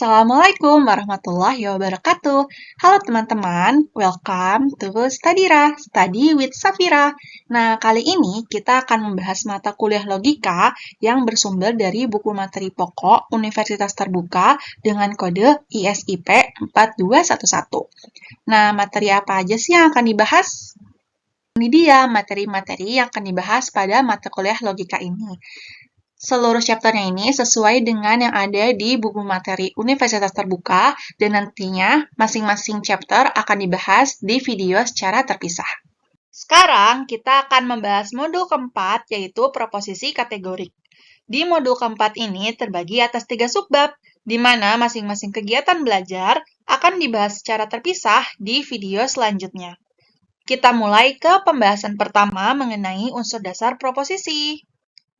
Assalamualaikum warahmatullahi wabarakatuh. Halo teman-teman, welcome to Studira, Study with Safira. Nah, kali ini kita akan membahas mata kuliah logika yang bersumber dari buku materi pokok Universitas Terbuka dengan kode ISIP 4211. Nah, materi apa aja sih yang akan dibahas? Ini dia materi-materi yang akan dibahas pada mata kuliah logika ini. Seluruh chapternya ini sesuai dengan yang ada di buku materi Universitas Terbuka dan nantinya masing-masing chapter akan dibahas di video secara terpisah. Sekarang kita akan membahas modul keempat yaitu proposisi kategorik. Di modul keempat ini terbagi atas 3 subbab, di mana masing-masing kegiatan belajar akan dibahas secara terpisah di video selanjutnya. Kita mulai ke pembahasan pertama mengenai unsur dasar proposisi.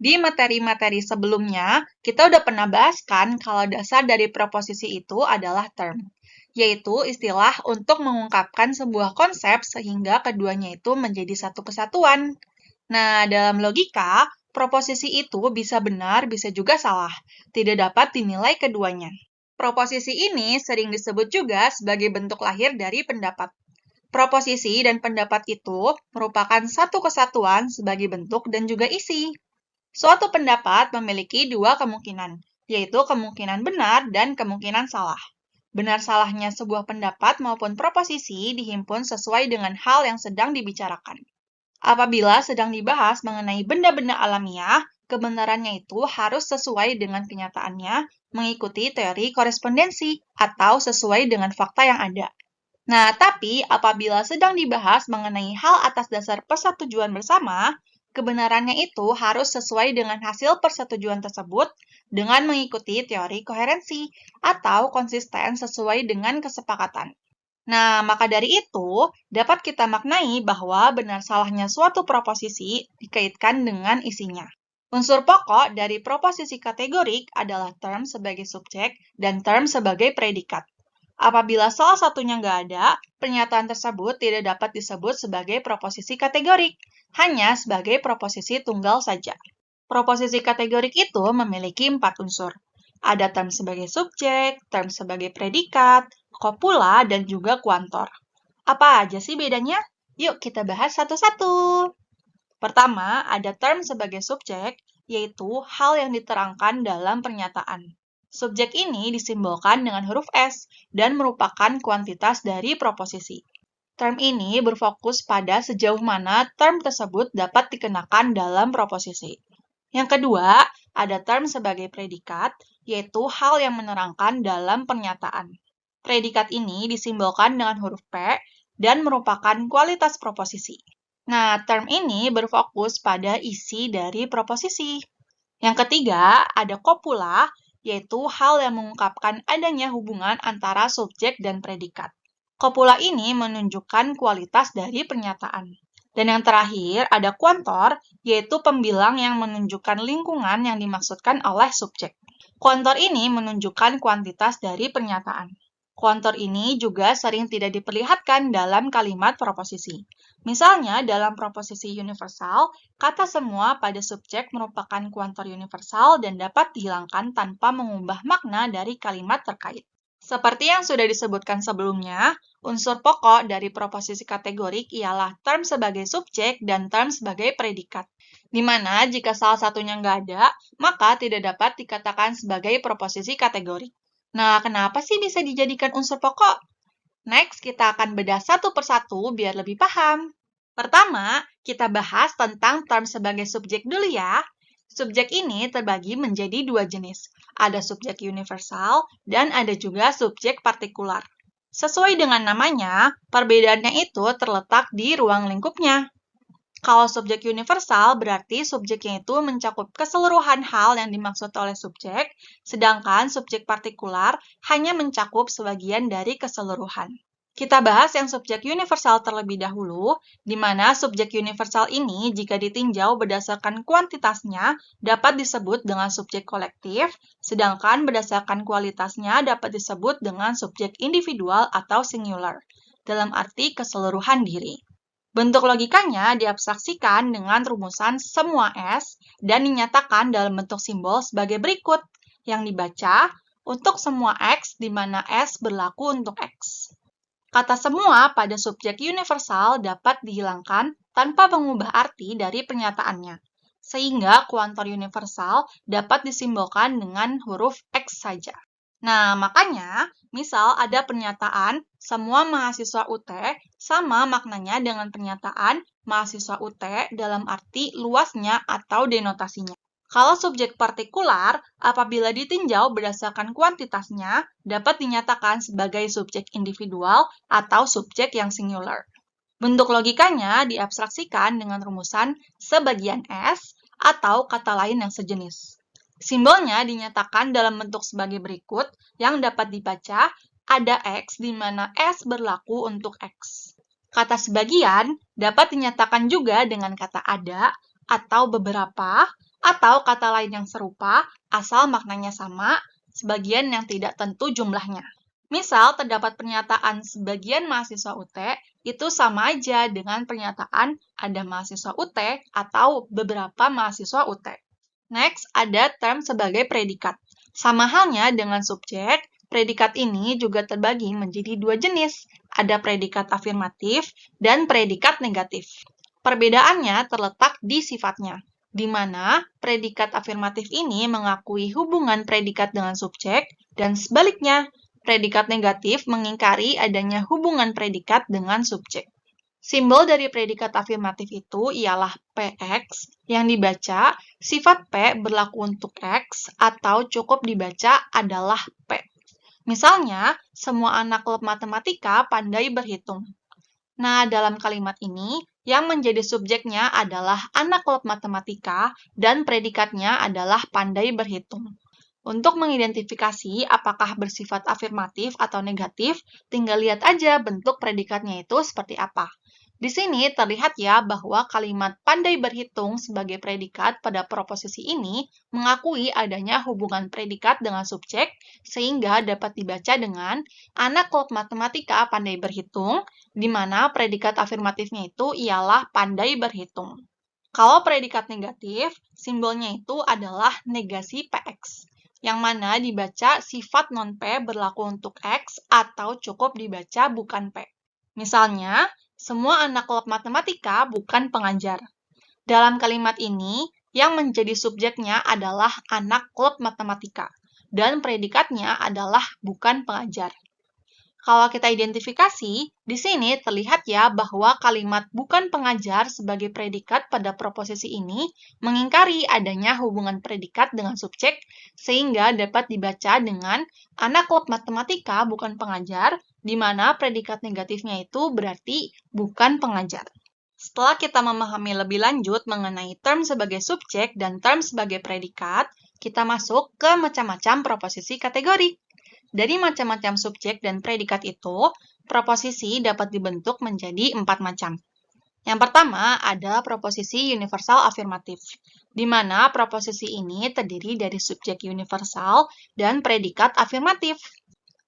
Di materi-materi sebelumnya, kita udah pernah bahas kan kalau dasar dari proposisi itu adalah term, yaitu istilah untuk mengungkapkan sebuah konsep sehingga keduanya itu menjadi satu kesatuan. Nah, dalam logika, proposisi itu bisa benar, bisa juga salah, tidak dapat dinilai keduanya. Proposisi ini sering disebut juga sebagai bentuk lahir dari pendapat. Proposisi dan pendapat itu merupakan satu kesatuan sebagai bentuk dan juga isi. Suatu pendapat memiliki dua kemungkinan, yaitu kemungkinan benar dan kemungkinan salah. Benar-salahnya sebuah pendapat maupun proposisi dihimpun sesuai dengan hal yang sedang dibicarakan. Apabila sedang dibahas mengenai benda-benda alamiah, kebenarannya itu harus sesuai dengan kenyataannya, mengikuti teori korespondensi, atau sesuai dengan fakta yang ada. Nah, tapi apabila sedang dibahas mengenai hal atas dasar persetujuan bersama, kebenarannya itu harus sesuai dengan hasil persetujuan tersebut dengan mengikuti teori koherensi atau konsisten sesuai dengan kesepakatan. Nah, maka dari itu, dapat kita maknai bahwa benar salahnya suatu proposisi dikaitkan dengan isinya. Unsur pokok dari proposisi kategorik adalah term sebagai subjek dan term sebagai predikat. Apabila salah satunya nggak ada, pernyataan tersebut tidak dapat disebut sebagai proposisi kategorik, hanya sebagai proposisi tunggal saja. Proposisi kategorik itu memiliki 4 unsur. Ada term sebagai subjek, term sebagai predikat, kopula, dan juga kuantor. Apa aja sih bedanya? Yuk kita bahas satu-satu. Pertama, ada term sebagai subjek, yaitu hal yang diterangkan dalam pernyataan. Subjek ini disimbolkan dengan huruf S dan merupakan kuantitas dari proposisi. Term ini berfokus pada sejauh mana term tersebut dapat dikenakan dalam proposisi. Yang kedua, ada term sebagai predikat, yaitu hal yang menerangkan dalam pernyataan. Predikat ini disimbolkan dengan huruf P dan merupakan kualitas proposisi. Nah, term ini berfokus pada isi dari proposisi. Yang ketiga, ada kopula, yaitu hal yang mengungkapkan adanya hubungan antara subjek dan predikat. Kopula ini menunjukkan kualitas dari pernyataan. Dan yang terakhir, ada kuantor, yaitu pembilang yang menunjukkan lingkungan yang dimaksudkan oleh subjek. Kuantor ini menunjukkan kuantitas dari pernyataan. Kuantor ini juga sering tidak diperlihatkan dalam kalimat proposisi. Misalnya, dalam proposisi universal, kata semua pada subjek merupakan kuantor universal dan dapat dihilangkan tanpa mengubah makna dari kalimat terkait. Seperti yang sudah disebutkan sebelumnya, unsur pokok dari proposisi kategorik ialah term sebagai subjek dan term sebagai predikat, di mana jika salah satunya nggak ada, maka tidak dapat dikatakan sebagai proposisi kategorik. Nah, kenapa sih bisa dijadikan unsur pokok? Next, kita akan bedah satu persatu biar lebih paham. Pertama, kita bahas tentang term sebagai subjek dulu ya. Subjek ini terbagi menjadi 2 jenis. Ada subjek universal dan ada juga subjek partikular. Sesuai dengan namanya, perbedaannya itu terletak di ruang lingkupnya. Kalau subjek universal berarti subjeknya itu mencakup keseluruhan hal yang dimaksud oleh subjek, sedangkan subjek partikular hanya mencakup sebagian dari keseluruhan. Kita bahas yang subjek universal terlebih dahulu, di mana subjek universal ini jika ditinjau berdasarkan kuantitasnya dapat disebut dengan subjek kolektif, sedangkan berdasarkan kualitasnya dapat disebut dengan subjek individual atau singular, dalam arti keseluruhan diri. Bentuk logikanya diabstraksikan dengan rumusan semua S dan dinyatakan dalam bentuk simbol sebagai berikut, yang dibaca untuk semua X di mana S berlaku untuk X. Kata semua pada subjek universal dapat dihilangkan tanpa mengubah arti dari pernyataannya, sehingga kuantor universal dapat disimbolkan dengan huruf X saja. Nah, makanya, misal ada pernyataan semua mahasiswa UT sama maknanya dengan pernyataan mahasiswa UT dalam arti luasnya atau denotasinya. Kalau subjek partikular, apabila ditinjau berdasarkan kuantitasnya, dapat dinyatakan sebagai subjek individual atau subjek yang singular. Bentuk logikanya diabstraksikan dengan rumusan sebagian S atau kata lain yang sejenis. Simbolnya dinyatakan dalam bentuk sebagai berikut yang dapat dibaca ada X di mana S berlaku untuk X. Kata sebagian dapat dinyatakan juga dengan kata ada atau beberapa atau kata lain yang serupa asal maknanya sama, sebagian yang tidak tentu jumlahnya. Misal terdapat pernyataan sebagian mahasiswa UT itu sama aja dengan pernyataan ada mahasiswa UT atau beberapa mahasiswa UT. Next, ada term sebagai predikat. Sama halnya dengan subjek, predikat ini juga terbagi menjadi dua jenis. Ada predikat afirmatif dan predikat negatif. Perbedaannya terletak di sifatnya, di mana predikat afirmatif ini mengakui hubungan predikat dengan subjek, dan sebaliknya, predikat negatif mengingkari adanya hubungan predikat dengan subjek. Simbol dari predikat afirmatif itu ialah PX, yang dibaca sifat P berlaku untuk X atau cukup dibaca adalah P. Misalnya, semua anak klub matematika pandai berhitung. Nah, dalam kalimat ini, yang menjadi subjeknya adalah anak klub matematika dan predikatnya adalah pandai berhitung. Untuk mengidentifikasi apakah bersifat afirmatif atau negatif, tinggal lihat aja bentuk predikatnya itu seperti apa. Di sini terlihat ya bahwa kalimat pandai berhitung sebagai predikat pada proposisi ini mengakui adanya hubungan predikat dengan subjek sehingga dapat dibaca dengan anak klub matematika pandai berhitung, di mana predikat afirmatifnya itu ialah pandai berhitung. Kalau predikat negatif, simbolnya itu adalah negasi PX, yang mana dibaca sifat non-P berlaku untuk X atau cukup dibaca bukan P. Misalnya, semua anak klub matematika bukan pengajar. Dalam kalimat ini, yang menjadi subjeknya adalah anak klub matematika, dan predikatnya adalah bukan pengajar. Kalau kita identifikasi, di sini terlihat ya bahwa kalimat bukan pengajar sebagai predikat pada proposisi ini mengingkari adanya hubungan predikat dengan subjek, sehingga dapat dibaca dengan anak klub matematika bukan pengajar, di mana predikat negatifnya itu berarti bukan pengajar. Setelah kita memahami lebih lanjut mengenai term sebagai subjek dan term sebagai predikat, kita masuk ke macam-macam proposisi kategori. Dari macam-macam subjek dan predikat itu, proposisi dapat dibentuk menjadi 4 macam. Yang pertama, ada proposisi universal afirmatif, di mana proposisi ini terdiri dari subjek universal dan predikat afirmatif.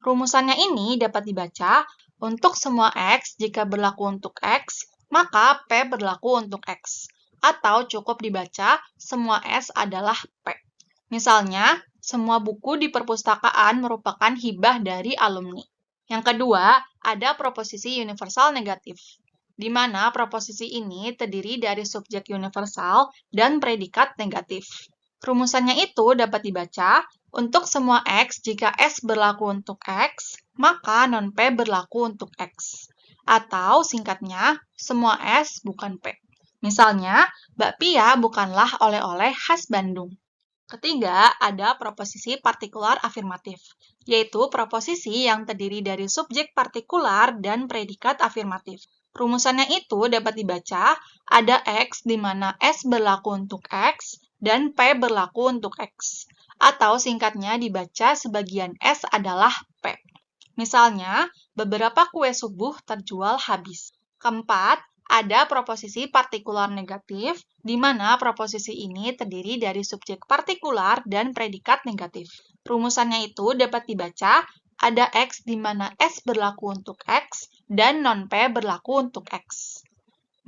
Rumusannya ini dapat dibaca, untuk semua X jika berlaku untuk X, maka P berlaku untuk X. Atau cukup dibaca, semua S adalah P. Misalnya, semua buku di perpustakaan merupakan hibah dari alumni. Yang kedua, ada proposisi universal negatif, di mana proposisi ini terdiri dari subjek universal dan predikat negatif. Rumusannya itu dapat dibaca, untuk semua X jika S berlaku untuk X, maka non-P berlaku untuk X. Atau singkatnya, semua S bukan P. Misalnya, bakpia bukanlah oleh-oleh khas Bandung. Ketiga, ada proposisi partikular afirmatif, yaitu proposisi yang terdiri dari subjek partikular dan predikat afirmatif. Rumusannya itu dapat dibaca, ada X di mana S berlaku untuk X dan P berlaku untuk X. Atau singkatnya dibaca sebagian S adalah P. Misalnya, beberapa kue subuh terjual habis. Keempat, ada proposisi partikular negatif, di mana proposisi ini terdiri dari subjek partikular dan predikat negatif. Rumusannya itu dapat dibaca, ada X di mana S berlaku untuk X dan non-P berlaku untuk X.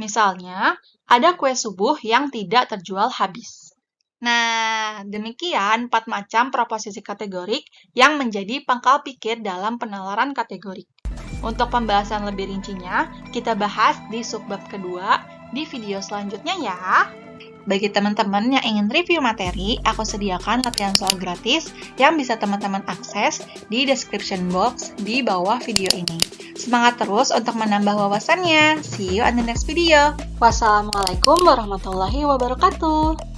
Misalnya, ada kue subuh yang tidak terjual habis. Nah, demikian 4 macam proposisi kategorik yang menjadi pangkal pikir dalam penalaran kategorik. Untuk pembahasan lebih rincinya, kita bahas di subbab kedua di video selanjutnya ya. Bagi teman-teman yang ingin review materi, aku sediakan latihan soal gratis yang bisa teman-teman akses di description box di bawah video ini. Semangat terus untuk menambah wawasannya. See you on the next video. Wassalamualaikum warahmatullahi wabarakatuh.